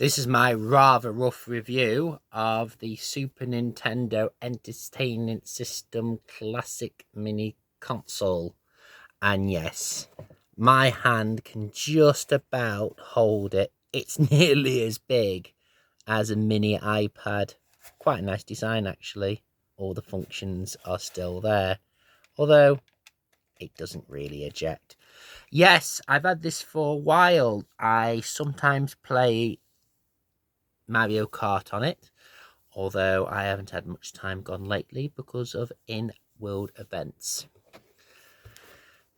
This is my rather rough review of the Super Nintendo Entertainment System Classic Mini Console. And yes, my hand can just about hold it. It's nearly as big as a mini iPad. Quite a nice design, actually. All the functions are still there, although it doesn't really eject. Yes, I've had this for a while. I sometimes play Mario Kart on it, although I haven't had much time gone lately because of in-world events.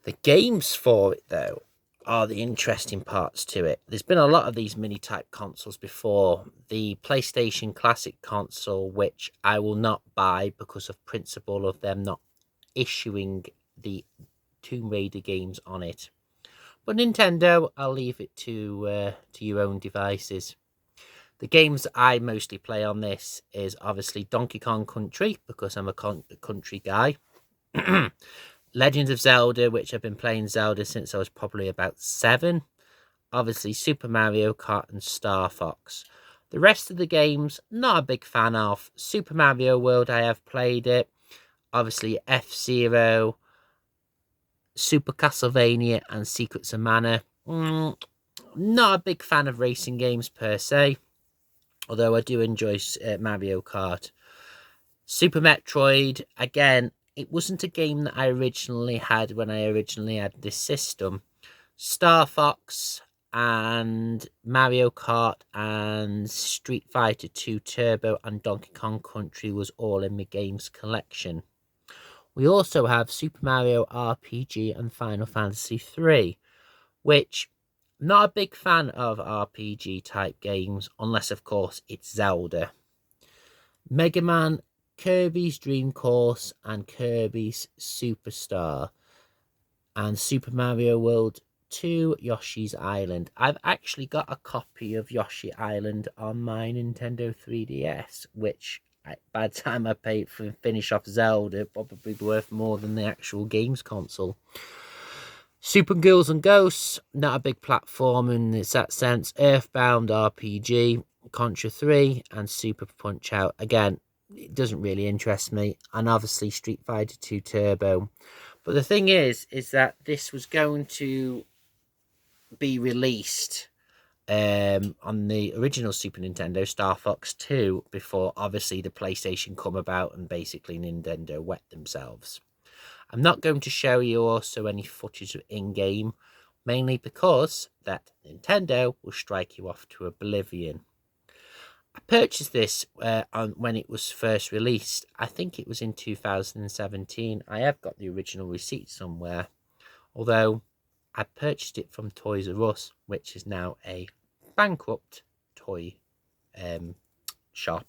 The games for it, though, are the interesting parts to it. There's been a lot of these mini type consoles before. The PlayStation Classic console, which I will not buy because of principle of them not issuing the Tomb Raider games on it. But Nintendo, I'll leave it to your own devices. The games I mostly play on this is obviously Donkey Kong Country, because I'm a country guy. Legend of Zelda, which I've been playing Zelda since I was probably about 7. Obviously Super Mario Kart and Star Fox. The rest of the games, not a big fan of. Super Mario World, I have played it. Obviously F-Zero, Super Castlevania and Secrets of Mana. Not a big fan of racing games per se, although I do enjoy Mario Kart. Super Metroid, again, it wasn't a game that I originally had when I originally had this system. Star Fox and Mario Kart and Street Fighter 2 Turbo and Donkey Kong Country was all in my games collection. We also have Super Mario RPG and Final Fantasy 3, which not a big fan of RPG type games, unless of course it's Zelda. Mega Man, Kirby's Dream Course and Kirby's Superstar, and Super Mario World 2, Yoshi's Island. I've actually got a copy of Yoshi Island on my Nintendo 3DS, which by the time I finish off Zelda, probably worth more than the actual games console. Super Girls and Ghosts, not a big platform in that sense. Earthbound RPG, Contra 3, and Super Punch Out. Again, it doesn't really interest me. And obviously Street Fighter 2 Turbo. But the thing is that this was going to be released on the original Super Nintendo, Star Fox 2, before obviously the PlayStation come about and basically Nintendo wet themselves. I'm not going to show you also any footage of in-game, mainly because that Nintendo will strike you off to oblivion. I purchased this when it was first released. I think it was in 2017. I have got the original receipt somewhere, although I purchased it from Toys R Us, which is now a bankrupt toy shop.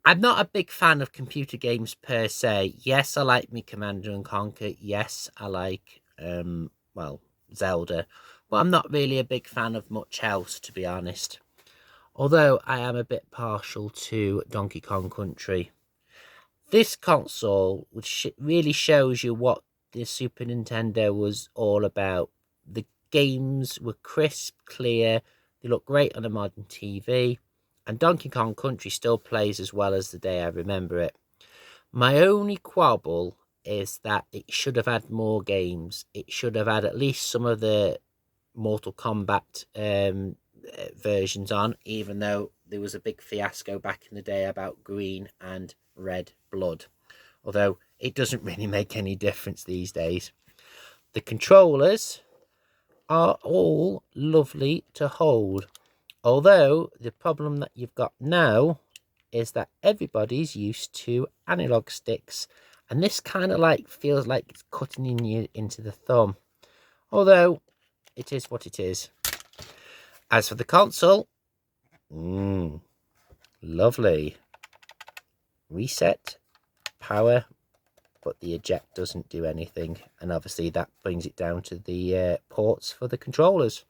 I'm not a big fan of computer games per se. Yes, I like me Commander and Conquer. Yes, I like, Zelda. But I'm not really a big fan of much else, to be honest. Although I am a bit partial to Donkey Kong Country. This console which really shows you what the Super Nintendo was all about. The games were crisp, clear. They look great on a modern TV. And Donkey Kong Country still plays as well as the day I remember it. My only quibble is that it should have had more games. It should have had at least some of the Mortal Kombat versions on, even though there was a big fiasco back in the day about green and red blood. Although it doesn't really make any difference these days. The controllers are all lovely to hold. Although the problem that you've got now is that everybody's used to analog sticks, and this kind of feels like it's cutting into the thumb. Although it is what it is. As for the console, lovely. Reset, power, but the eject doesn't do anything, and obviously that brings it down to the ports for the controllers.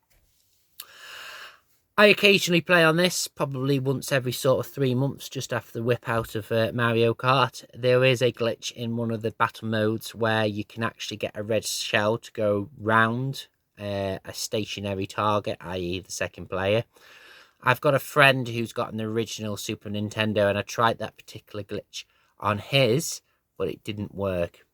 I occasionally play on this, probably once every sort of 3 months, just after the whip out of Mario Kart. There is a glitch in one of the battle modes where you can actually get a red shell to go round a stationary target, i.e. the second player. I've got a friend who's got an original Super Nintendo, and I tried that particular glitch on his, but it didn't work.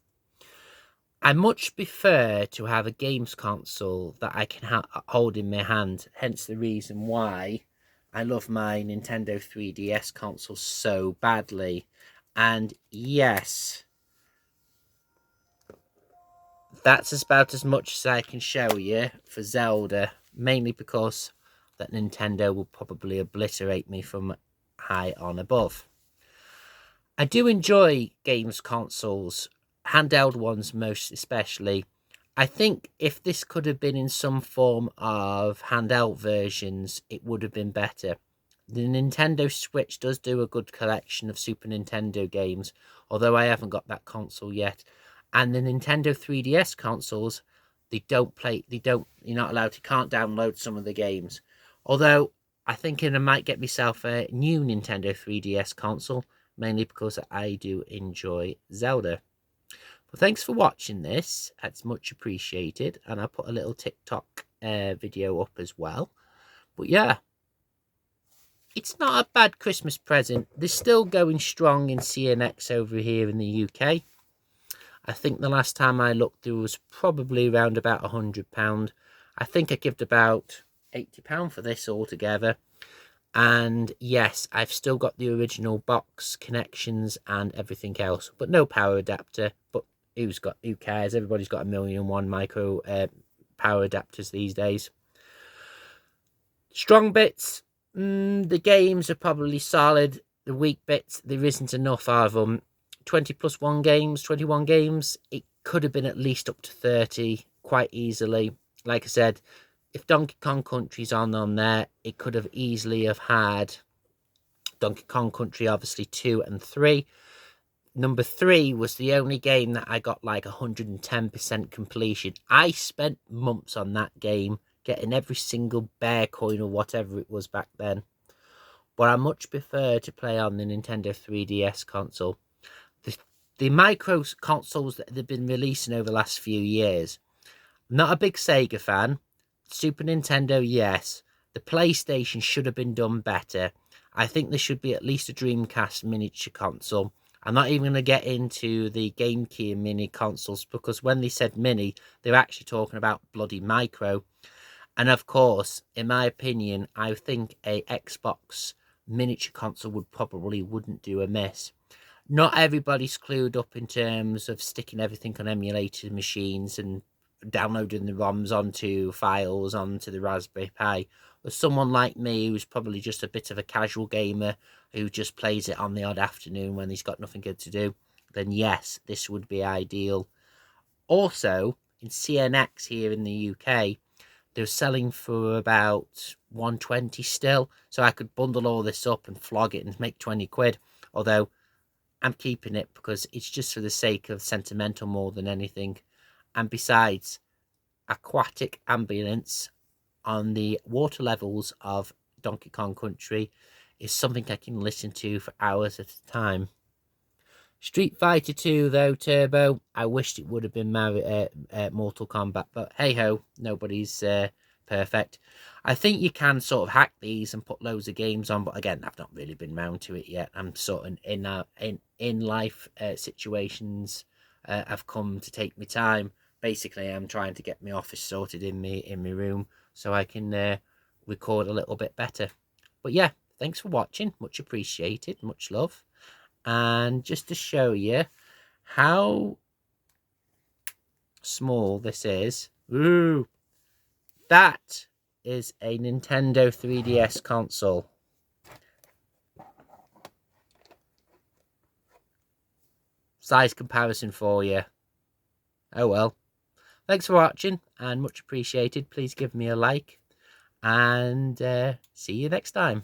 I much prefer to have a games console that I can hold in my hand, hence the reason why I love my Nintendo 3DS console so badly. And yes, that's about as much as I can show you for Zelda, mainly because that Nintendo will probably obliterate me from high on above. I do enjoy games consoles, handheld ones most especially. I think if this could have been in some form of handheld versions, it would have been better. The Nintendo Switch does do a good collection of Super Nintendo games, although I haven't got that console yet. And the Nintendo 3DS consoles, you're not allowed to, can't download some of the games. Although, I think I might get myself a new Nintendo 3DS console, mainly because I do enjoy Zelda. Well, thanks for watching this. That's much appreciated. And I'll put a little TikTok video up as well. But yeah, it's not a bad Christmas present. They're still going strong in CNX over here in the UK. I think the last time I looked, there was probably around about £100. I think I gave about £80 for this altogether. And yes, I've still got the original box connections and everything else, but no power adapter. But who cares? Everybody's got 1,000,001 micro power adapters these days. Strong bits, the games are probably solid. The weak bits, there isn't enough of them. 20+1 games, 21 games, it could have been at least up to 30 quite easily. Like I said, if Donkey Kong Country's on there, it could have easily have had Donkey Kong Country, obviously 2 and 3. Number 3 was the only game that I got like 110% completion. I spent months on that game, getting every single bear coin or whatever it was back then. But I much prefer to play on the Nintendo 3DS console. The micro consoles that they've been releasing over the last few years, I'm not a big Sega fan. Super Nintendo, yes. The PlayStation should have been done better. I think there should be at least a Dreamcast miniature console. I'm not even going to get into the GameCube mini consoles, because when they said mini, they're actually talking about bloody micro. And of course, in my opinion, I think a Xbox miniature console wouldn't do amiss. Not everybody's clued up in terms of sticking everything on emulated machines and downloading the ROMs onto files onto the Raspberry Pi. But someone like me, who's probably just a bit of a casual gamer who just plays it on the odd afternoon when he's got nothing good to do, then yes, this would be ideal. Also, in CNX here in the UK, they're selling for about 120 still, so I could bundle all this up and flog it and make 20 quid. Although I'm keeping it because it's just for the sake of sentimental more than anything. And besides, Aquatic ambience on the water levels of Donkey Kong Country is something I can listen to for hours at a time. Street Fighter 2, though, Turbo, I wished it would have been Mortal Kombat, but hey-ho, nobody's perfect. I think you can sort of hack these and put loads of games on, but again, I've not really been round to it yet. I'm sort of in life situations. I've come to take my time. Basically, I'm trying to get my office sorted in my room so I can record a little bit better. But yeah, thanks for watching. Much appreciated. Much love. And just to show you how small this is, ooh, that is a Nintendo 3DS console. Size comparison for you. Oh well. Thanks for watching, and much appreciated. Please give me a like, and see you next time.